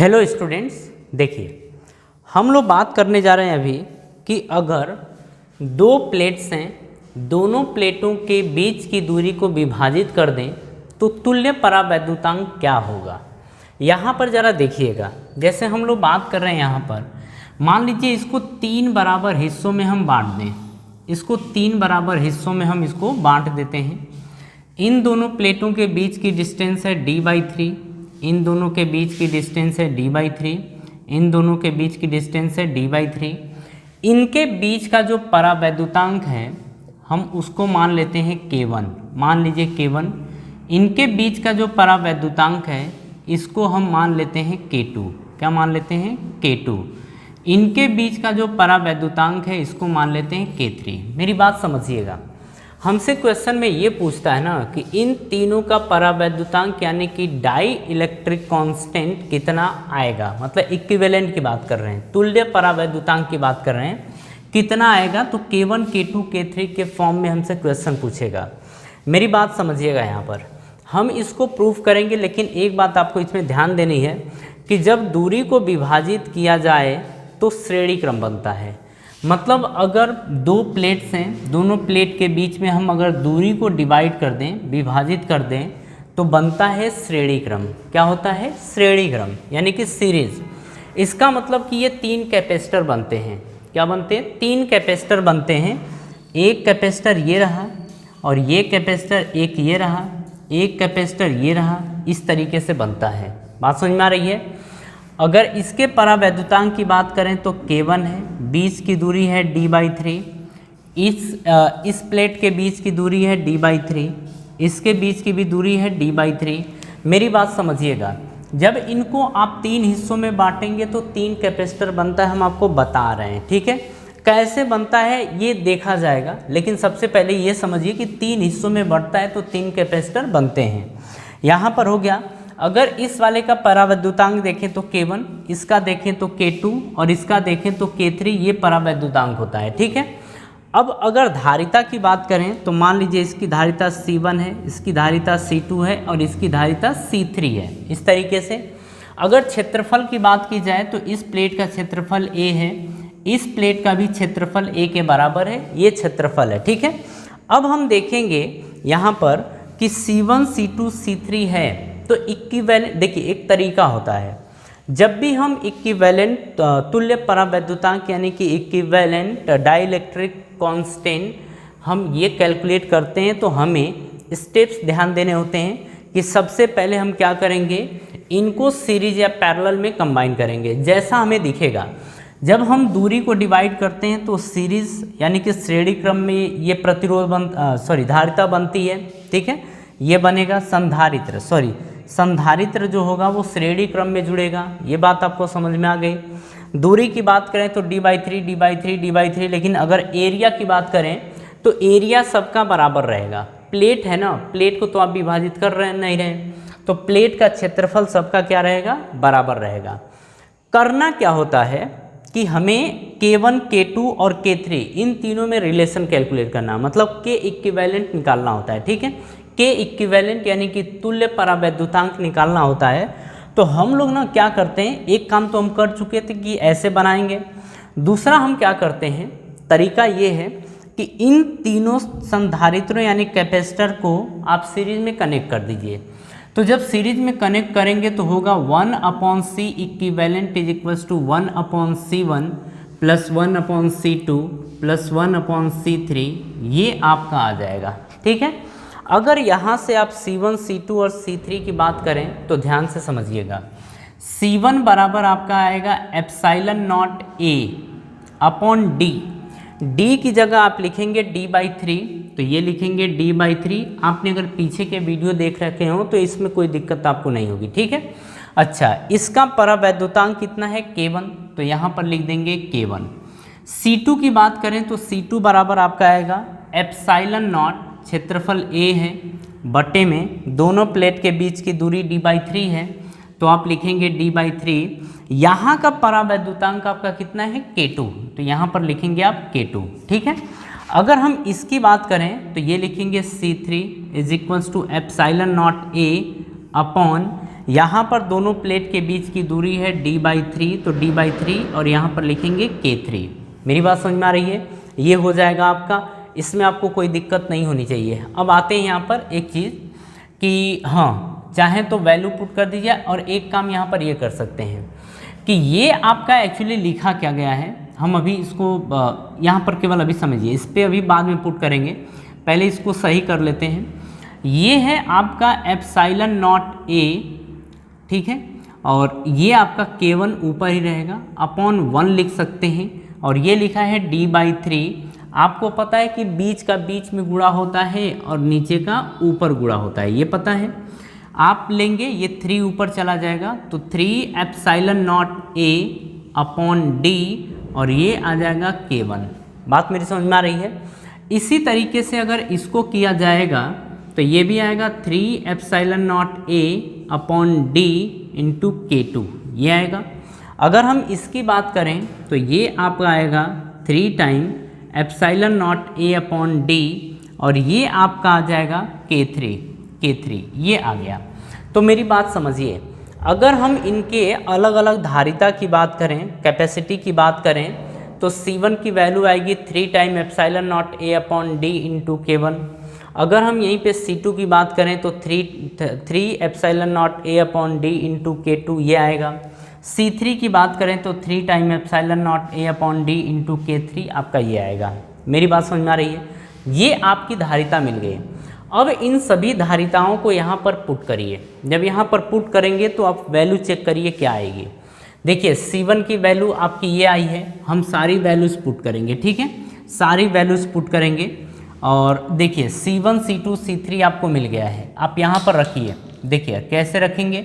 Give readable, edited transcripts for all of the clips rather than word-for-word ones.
Hello students, देखिए हम लोग बात करने जा रहे हैं अभी कि अगर दो प्लेट्स हैं, दोनों प्लेटों के बीच की दूरी को विभाजित कर दें तो तुल्य परावैद्युतांक क्या होगा। यहाँ पर ज़रा देखिएगा, जैसे हम लोग बात कर रहे हैं यहाँ पर मान लीजिए इसको 3 बराबर हिस्सों में हम बांट दें, इसको 3 बराबर हिस्सों में हम इसको बांट देते हैं। इन दोनों प्लेटों के बीच की डिस्टेंस है d/3, इन दोनों के बीच की डिस्टेंस है d/3, इन दोनों के बीच की डिस्टेंस है d/3। इनके बीच का जो परावैद्युतांक है हम उसको मान लेते हैं K1, मान लीजिए K1। इनके बीच का जो परावैद्युतांक है इसको हम मान लेते हैं K2। क्या मान लेते हैं? K2। इनके बीच का जो परावैद्युतांक है इसको मान लेते हैं K3। मेरी बात समझिएगा, हमसे क्वेश्चन में ये पूछता है ना कि इन तीनों का परावैद्युतांक यानी कि डाई इलेक्ट्रिक कांस्टेंट कितना आएगा, मतलब इक्विवेलेंट की बात कर रहे हैं, तुल्य परावैद्युतांक की बात कर रहे हैं, कितना आएगा। तो K1 K2 K3 के फॉर्म में हमसे क्वेश्चन पूछेगा। मेरी बात समझिएगा, यहाँ पर हम इसको प्रूफ करेंगे, लेकिन एक बात आपको इसमें ध्यान देनी है कि जब दूरी को विभाजित किया जाए तो श्रेणी क्रम बनता है। मतलब अगर दो प्लेट्स हैं, दोनों प्लेट के बीच में हम अगर दूरी को डिवाइड कर दें, विभाजित कर दें, तो बनता है श्रेणी क्रम। क्या होता है? श्रेणी क्रम, यानी कि सीरीज। इसका मतलब कि ये 3 कैपेसिटर बनते हैं। क्या बनते हैं? 3 कैपेसिटर बनते हैं। एक कैपेसिटर ये रहा, और ये कैपेसिटर एक ये रहा, एक कैपेसिटर ये रहा, इस तरीके से बनता है। बात समझ में आ रही है? अगर इसके परावैद्युतांक की बात करें तो K1 है, बीच की दूरी है d/3, इस प्लेट के बीच की दूरी है d/3, इसके बीच की भी दूरी है d/3। मेरी बात समझिएगा, जब इनको आप 3 हिस्सों में बांटेंगे तो 3 कैपेसिटर बनता है, हम आपको बता रहे हैं, ठीक है। कैसे बनता है ये देखा जाएगा, लेकिन सबसे पहले ये समझिए कि 3 हिस्सों में बढ़ता है तो 3 कैपेसिटर बनते हैं। यहाँ पर हो गया। अगर इस वाले का परावैद्युतांक देखें तो K1, इसका देखें तो K2 और इसका देखें तो K3, ये परावैद्युतांक होता है, ठीक है। अब अगर धारिता की बात करें तो मान लीजिए इसकी धारिता C1 है, इसकी धारिता C2 है और इसकी धारिता C3 है, इस तरीके से। अगर क्षेत्रफल की बात की जाए तो इस प्लेट का क्षेत्रफल A है, इस प्लेट का भी क्षेत्रफल A के बराबर है, ये क्षेत्रफल है, ठीक है। अब हम देखेंगे यहाँ पर कि C1 C2 C3 है तो इक्विवेलेंट, देखिए एक तरीका होता है, जब भी हम इक्विवेलेंट तुल्य परावैद्युतांक यानी कि इक्विवेलेंट डाइलेक्ट्रिक कांस्टेंट हम ये कैलकुलेट करते हैं तो हमें स्टेप्स ध्यान देने होते हैं कि सबसे पहले हम क्या करेंगे, इनको सीरीज या पैरेलल में कंबाइन करेंगे। जैसा हमें दिखेगा, जब हम दूरी को डिवाइड करते हैं तो सीरीज यानी कि श्रेणी क्रम में ये प्रतिरोध धारिता बनती है, ठीक है। ये बनेगा संधारित्र, संधारित्र जो होगा वो श्रेणी क्रम में जुड़ेगा। ये बात आपको समझ में आ गई। दूरी की बात करें तो d/3 d/3 d/3, लेकिन अगर एरिया की बात करें तो एरिया सबका बराबर रहेगा। प्लेट है ना, प्लेट को तो आप विभाजित कर रहे नहीं रहे, तो प्लेट का क्षेत्रफल सबका क्या रहेगा? बराबर रहेगा। करना क्या होता है कि हमें K1 K2 और K3 इन तीनों में रिलेशन कैलकुलेट करना, मतलब K इक्विवेलेंट निकालना होता है, ठीक है। K इक्विवेलेंट यानी कि तुल्य परावैद्युतांक निकालना होता है। तो हम लोग ना क्या करते हैं, एक काम तो हम कर चुके थे कि ऐसे बनाएंगे। दूसरा हम क्या करते हैं, तरीका ये है कि इन तीनों संधारित्रों यानी कैपेसिटर को आप सीरीज में कनेक्ट कर दीजिए। तो जब सीरीज में कनेक्ट करेंगे तो होगा 1/C equivalent is equals to 1/C1 plus 1/C2 plus 1/C3, ये आपका आ जाएगा, ठीक है। अगर यहाँ से आप C1 C2 और C3 की बात करें तो ध्यान से समझिएगा, C1 बराबर आपका आएगा ε0 A अपॉन D। D की जगह आप लिखेंगे d/3, तो ये लिखेंगे d/3। आपने अगर पीछे के वीडियो देख रखे हो तो इसमें कोई दिक्कत आपको नहीं होगी, ठीक है। अच्छा, इसका परावैद्युतांक कितना है? K1, तो यहाँ पर लिख देंगे K1। C2 की बात करें तो C2 बराबर आपका आएगा ε0, क्षेत्रफल A है, बटे में दोनों प्लेट के बीच की दूरी d/3 है, तो आप लिखेंगे d/3। यहाँ का परावैद्युतांक आपका कितना है? K2, तो यहाँ पर लिखेंगे आप K2, ठीक है। अगर हम इसकी बात करें तो ये लिखेंगे C3 is equals to ε0 A upon यहाँ पर दोनों प्लेट के बीच की दूरी है d/3, तो d/3 और यहाँ पर लिखेंगे k3। मेरी बात समझ में आ रही है? ये हो जाएगा आपका, इसमें आपको कोई दिक्कत नहीं होनी चाहिए। अब आते हैं यहाँ पर एक चीज़ कि हाँ, चाहे तो वैल्यू पुट कर दीजिए, और एक काम यहाँ पर ये कर सकते हैं कि ये आपका एक्चुअली लिखा क्या गया है, हम अभी इसको यहाँ पर केवल अभी समझिए, इस पर अभी बाद में पुट करेंगे, पहले इसको सही कर लेते हैं। ये है आपका एप्सिलॉन नॉट ए, ठीक है, और ये आपका k1 ऊपर ही रहेगा, अपॉन 1 लिख सकते हैं, और ये लिखा है d/3। आपको पता है कि बीच का बीच में गुणा होता है और नीचे का ऊपर गुणा होता है, ये पता है। आप लेंगे ये 3 ऊपर चला जाएगा, तो 3 एप्सिलॉन नॉट ए अपॉन d, और ये आ जाएगा k1। बात मेरी समझ में आ रही है? इसी तरीके से अगर इसको किया जाएगा तो ये भी आएगा 3 एप्सिलॉन नॉट ए अपॉन d इंटू k2, ये आएगा। अगर हम इसकी बात करें तो ये आपका आएगा 3 टाइम एप्सिलॉन नॉट ए अपॉन d, और ये आपका आ जाएगा k3, ये आ गया। तो मेरी बात समझिए, अगर हम इनके अलग अलग धारिता की बात करें, कैपेसिटी की बात करें, तो C1 की वैल्यू आएगी 3 टाइम एप्सिलॉन नॉट ए अपॉन d इंटू k1। अगर हम यहीं पे C2 की बात करें तो 3 एप्सिलॉन नॉट ए अपॉन d इंटू k2, ये आएगा। C3 की बात करें तो 3 टाइम एप्सिलॉन नॉट ए अपॉन d इंटू k3, आपका ये आएगा। मेरी बात समझ में आ रही है? ये आपकी धारिता मिल गई। अब इन सभी धारिताओं को यहाँ पर पुट करिए। जब यहाँ पर पुट करेंगे तो आप वैल्यू चेक करिए क्या आएगी। देखिए C1 की वैल्यू आपकी ये आई है, हम सारी वैल्यूज़ पुट करेंगे, ठीक है, सारी वैल्यूज़ पुट करेंगे। और देखिए C1, C2, C3 आपको मिल गया है, आप यहाँ पर रखिए। देखिए कैसे रखेंगे,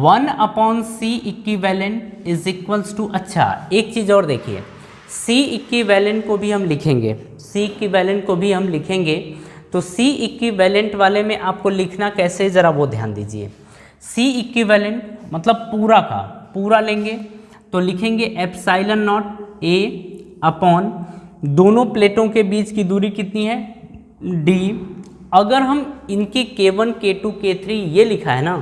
1 upon C equivalent is equals to, अच्छा एक चीज़ और देखिए, C इक्विवेलेंट को भी हम लिखेंगे, C इक्विवेलेंट को भी हम लिखेंगे। तो C इक्विवेलेंट वाले में आपको लिखना कैसे, ज़रा वो ध्यान दीजिए। C इक्विवेलेंट मतलब पूरा का पूरा लेंगे तो लिखेंगे एप्सिलॉन नॉट ए अपॉन, दोनों प्लेटों के बीच की दूरी कितनी है d। अगर हम इनकी k1, k2, k3 ये लिखा है ना,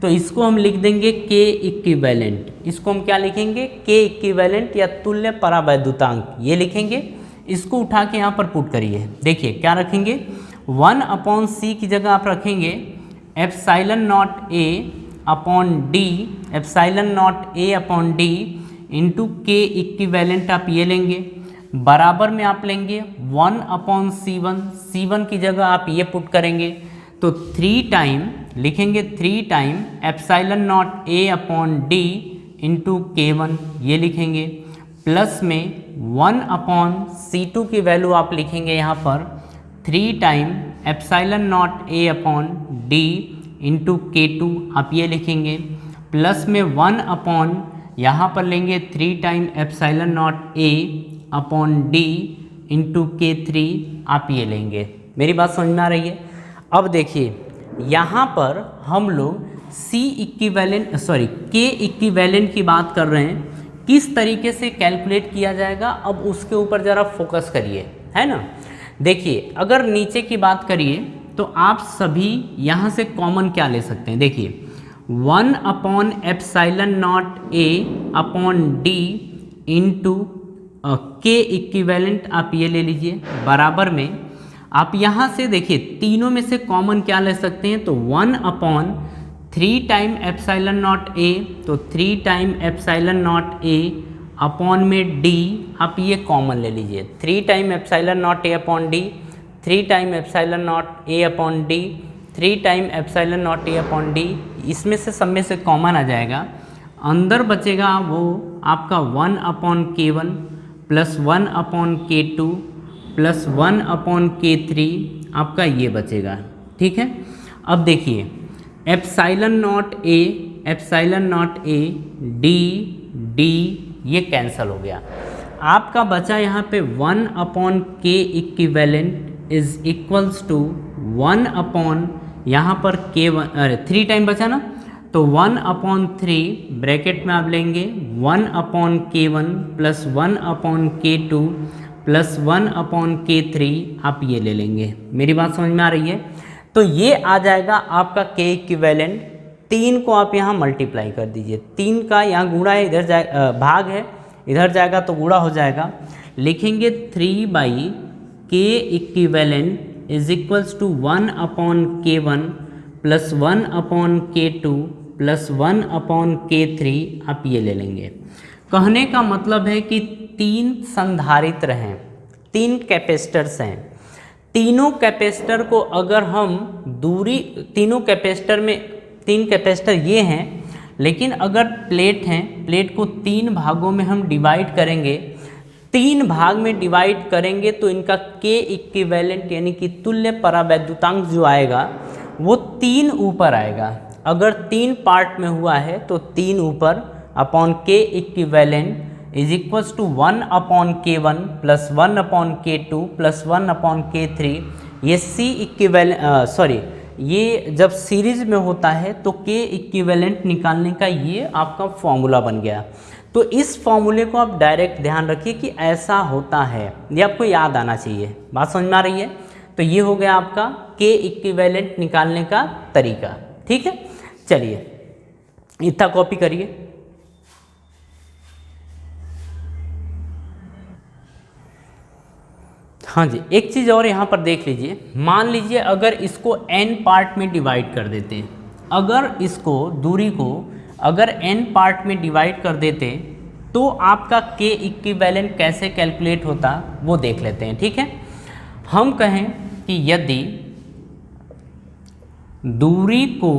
तो इसको हम लिख देंगे k इक्विवेलेंट। इसको हम क्या लिखेंगे, k इक्विवेलेंट या तुल्य परावैद्युतांक, ये लिखेंगे। इसको उठा के यहाँ पर पुट करिए। देखिए क्या रखेंगे, 1 अपॉन C की जगह आप रखेंगे एप्सिलॉन नॉट ए अपॉन d, एप्सिलॉन नॉट ए upon d into k equivalent, आप ये लेंगे। बराबर में आप लेंगे 1 अपॉन C1, C1 की जगह आप ये पुट करेंगे, तो 3 टाइम लिखेंगे, 3 टाइम एप्सिलॉन नॉट ए अपॉन d इंटू k1, ये लिखेंगे। प्लस में 1 अपॉन C2 की वैल्यू आप लिखेंगे यहाँ पर 3 टाइम एप्सिलॉन नॉट ए अपॉन d इंटू k2, आप ये लिखेंगे। प्लस में 1 अपॉन यहाँ पर लेंगे 3 टाइम एप्सिलॉन नॉट ए अपॉन d इंटू k3, आप ये लेंगे। मेरी बात समझ में आ रही है? अब देखिए यहाँ पर हम लोग K इक्विवेलेंट की बात कर रहे हैं, किस तरीके से कैलकुलेट किया जाएगा, अब उसके ऊपर ज़रा फोकस करिए, है ना। देखिए अगर नीचे की बात करिए तो आप सभी यहाँ से कॉमन क्या ले सकते हैं, देखिए 1 अपॉन एप्सिलॉन नॉट ए upon d into k equivalent, आप ये ले लीजिए। बराबर में आप यहाँ से देखिए तीनों में से कॉमन क्या ले सकते हैं, तो 1 अपॉन 3 टाइम एप्सिलॉन नॉट ए, तो 3 टाइम एप्सिलॉन नॉट ए अपॉन में d, आप ये कॉमन ले लीजिए। 3 टाइम एप्सिलॉन नॉट ए upon d, 3 time epsilon nought ए upon d, 3 time epsilon nought ए अपॉन d, इसमें से सब में से कॉमन आ जाएगा। अंदर बचेगा वो आपका 1 upon k1 plus 1 upon k2 plus 1 upon k3, आपका ये बचेगा, ठीक है। अब देखिए एप्सिलॉन नॉट ए d ये कैंसिल हो गया, आपका बचा यहाँ पे 1 upon k equivalent is equals to 1 upon यहाँ पर k1, अरे 3 टाइम बचा ना, तो 1 अपॉन 3 ब्रैकेट में आप लेंगे 1 upon k1 plus 1 upon k2 plus 1 upon k3, आप ये ले लेंगे। मेरी बात समझ में आ रही है? तो ये आ जाएगा आपका k इक्विवेलेंट 3 को आप यहाँ मल्टीप्लाई कर दीजिए, 3 का यहाँ गुणा है, इधर जाए भाग है, इधर जाएगा तो गुणा हो जाएगा। लिखेंगे 3/k equivalent is equals to 1/k1 plus 1/k2 plus 1/k3, आप ये ले लेंगे। कहने का मतलब है कि 3 संधारित्र हैं, 3 कैपेसिटर्स हैं। तीनों कैपेसिटर को अगर हम दूरी, तीनों कैपेसिटर में 3 कैपेसिटर ये हैं, लेकिन अगर प्लेट हैं, प्लेट को 3 भागों में हम डिवाइड करेंगे, 3 भाग में डिवाइड करेंगे तो इनका के इक्विवेलेंट यानी कि तुल्य परावैद्युतांक जो आएगा वो 3 ऊपर आएगा। अगर 3 पार्ट में हुआ है तो 3 ऊपर अपॉन के equivalent is equals to 1/k1 plus 1/k2 plus 1/k3। ये सी इक्विवेलेंट ये जब सीरीज में होता है तो के इक्विवेलेंट निकालने का ये आपका फॉर्मूला बन गया। तो इस फॉर्मूले को आप डायरेक्ट ध्यान रखिए कि ऐसा होता है, ये आपको याद आना चाहिए। बात समझ में आ रही है? तो ये हो गया आपका के इक्विवेलेंट निकालने का तरीका। ठीक है, चलिए इतना कॉपी करिए। हाँ जी, एक चीज़ और यहाँ पर देख लीजिए। मान लीजिए अगर इसको n पार्ट में डिवाइड कर देते, अगर इसको दूरी को अगर n पार्ट में डिवाइड कर देते तो आपका के इक्विवेलेंट कैसे कैलकुलेट होता वो देख लेते हैं। ठीक है, हम कहें कि यदि दूरी को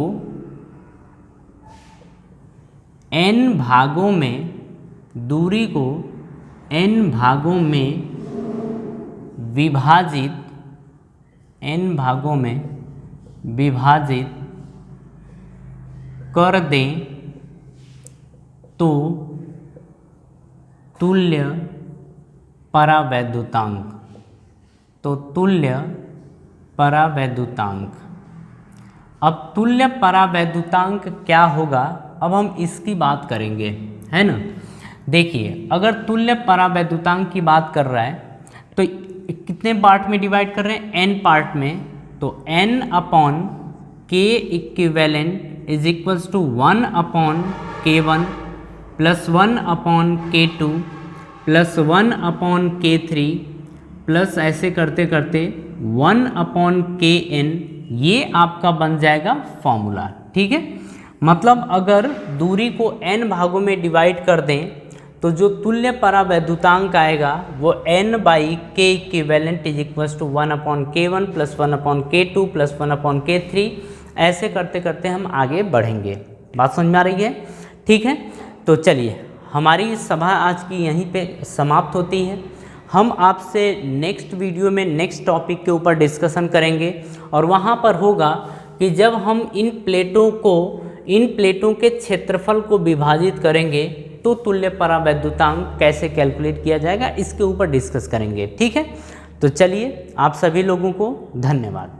n भागों में, दूरी को n भागों में विभाजित, n भागों में विभाजित कर दें तो तुल्य परावैद्युतांक, तो तुल्य परावैद्युतांक। अब तुल्य परावैद्युतांक क्या होगा, अब हम इसकी बात करेंगे, है ना। देखिए अगर तुल्य परावैद्युतांक की बात कर रहा है तो कितने पार्ट में डिवाइड कर रहे हैं, n पार्ट में, तो n/k equivalent is equals to 1/k1 plus 1/k2 plus 1/k3 plus ऐसे करते करते 1/kn, ये आपका बन जाएगा फॉर्मूला। ठीक है, मतलब अगर दूरी को n भागों में डिवाइड कर दें तो जो तुल्य परावैद्युतांक आएगा वो n/k equivalent is equals to 1/k1 plus 1/k2 plus 1/k3, ऐसे करते करते हम आगे बढ़ेंगे। बात समझ में आ रही है? ठीक है, तो चलिए हमारी सभा आज की यहीं पे समाप्त होती है। हम आपसे नेक्स्ट वीडियो में नेक्स्ट टॉपिक के ऊपर डिस्कशन करेंगे और वहाँ पर होगा कि जब हम इन प्लेटों के क्षेत्रफल को विभाजित करेंगे तो तुल्य परावैद्युतांक कैसे कैलकुलेट किया जाएगा, इसके ऊपर डिस्कस करेंगे। ठीक है, तो चलिए आप सभी लोगों को धन्यवाद।